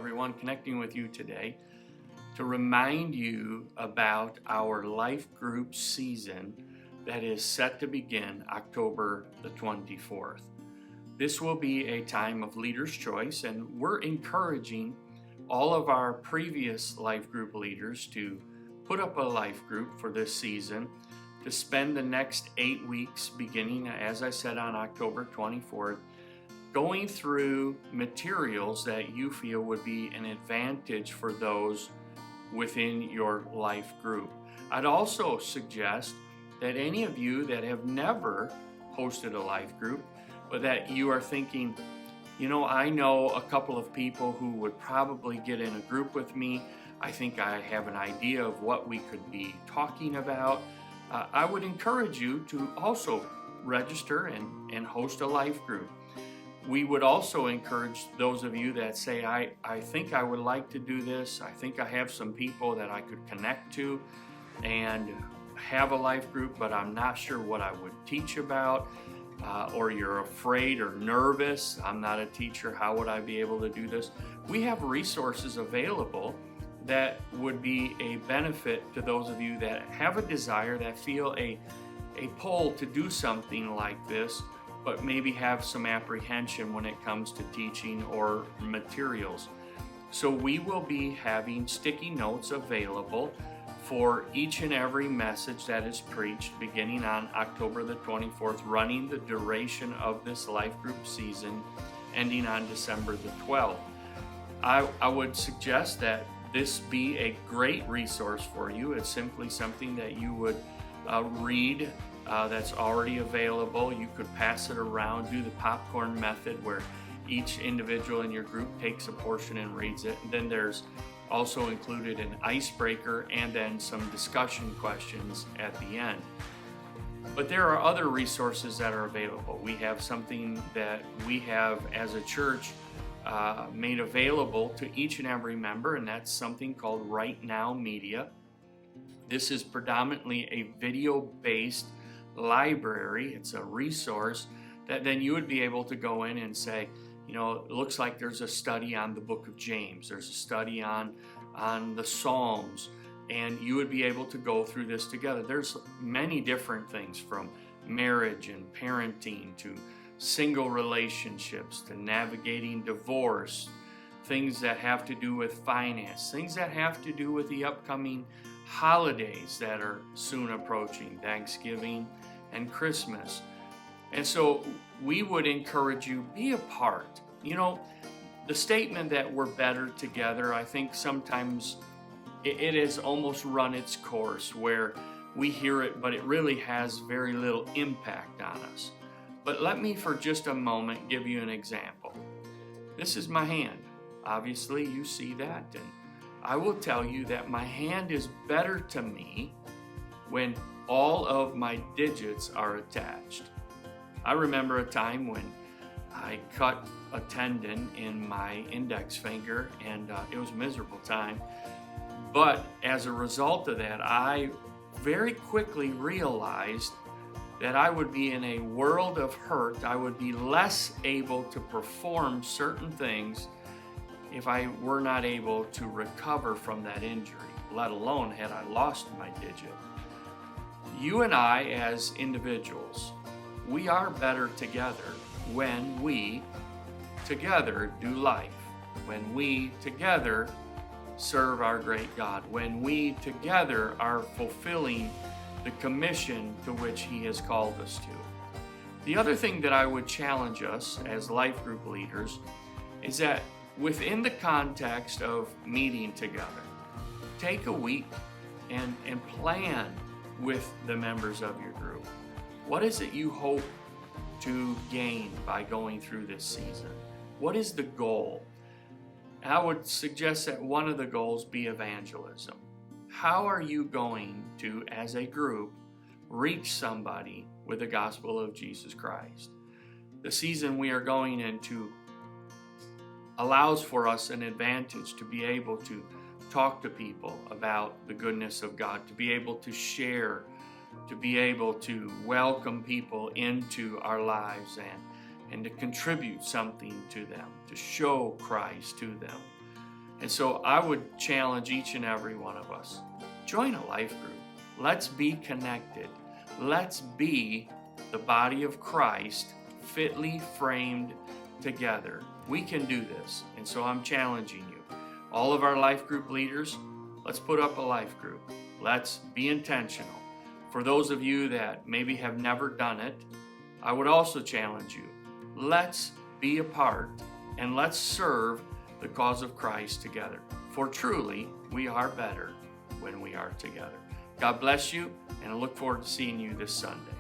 everyone. Connecting with you today to remind you about our life group season that is set to begin October the 24th. This will be a time of leader's choice, and we're encouraging all of our previous life group leaders to put up a life group for this season to spend the next 8 weeks beginning, as I said, on October 24th, going through materials that you feel would be an advantage for those within your life group. I'd also suggest that any of you that have never hosted a life group, but that you are thinking, I know a couple of people who would probably get in a group with me. I think I have an idea of what we could be talking about. I would encourage you to also register and host a life group. We would also encourage those of you that say, I think I would like to do this. I think I have some people that I could connect to and have a life group, but I'm not sure what I would teach about. Or you're afraid or nervous. I'm not a teacher. How would I be able to do this? We have resources available that would be a benefit to those of you that have a desire, that feel a pull to do something like this, but maybe have some apprehension when it comes to teaching or materials. So we will be having sticky notes available for each and every message that is preached beginning on October the 24th, running the duration of this life group season, ending on December the 12th. I would suggest that this be a great resource for you. It's simply something that you would read that's already available. You could pass it around, do the popcorn method where each individual in your group takes a portion and reads it. And then there's also included an icebreaker and then some discussion questions at the end. But there are other resources that are available. We have something that we have as a church made available to each and every member, and that's something called Right Now Media. This is predominantly a video-based library. It's a resource that then you would be able to go in and say, it looks like there's a study on the book of James. There's a study on the Psalms, and you would be able to go through this together. There's many different things from marriage and parenting to single relationships to navigating divorce, things that have to do with finance, things that have to do with the upcoming holidays that are soon approaching, Thanksgiving and Christmas. And so we would encourage you, be a part. The statement that we're better together, I think sometimes it has almost run its course where we hear it, but it really has very little impact on us. But let me for just a moment give you an example. This is my hand. Obviously you see that, and I will tell you that my hand is better to me when all of my digits are attached. I remember a time when I cut a tendon in my index finger, and it was a miserable time. But as a result of that, I very quickly realized that I would be in a world of hurt. I would be less able to perform certain things if I were not able to recover from that injury, let alone had I lost my digit. You and I as individuals, we are better together when we together do life, when we together serve our great God, when we together are fulfilling the commission to which He has called us to. The other thing that I would challenge us as life group leaders is that within the context of meeting together, take a week and plan with the members of your group. What is it you hope to gain by going through this season? What is the goal? I would suggest that one of the goals be evangelism. How are you going to, as a group, reach somebody with the gospel of Jesus Christ? The season we are going into allows for us an advantage to be able to talk to people about the goodness of God, to be able to share, to be able to welcome people into our lives and to contribute something to them, to show Christ to them. And so I would challenge each and every one of us, join a life group. Let's be connected. Let's be the body of Christ, fitly framed together. We can do this. And so I'm challenging you. All of our life group leaders, let's put up a life group. Let's be intentional. For those of you that maybe have never done it, I would also challenge you. Let's be a part and let's serve the cause of Christ together. For truly, we are better when we are together. God bless you, and I look forward to seeing you this Sunday.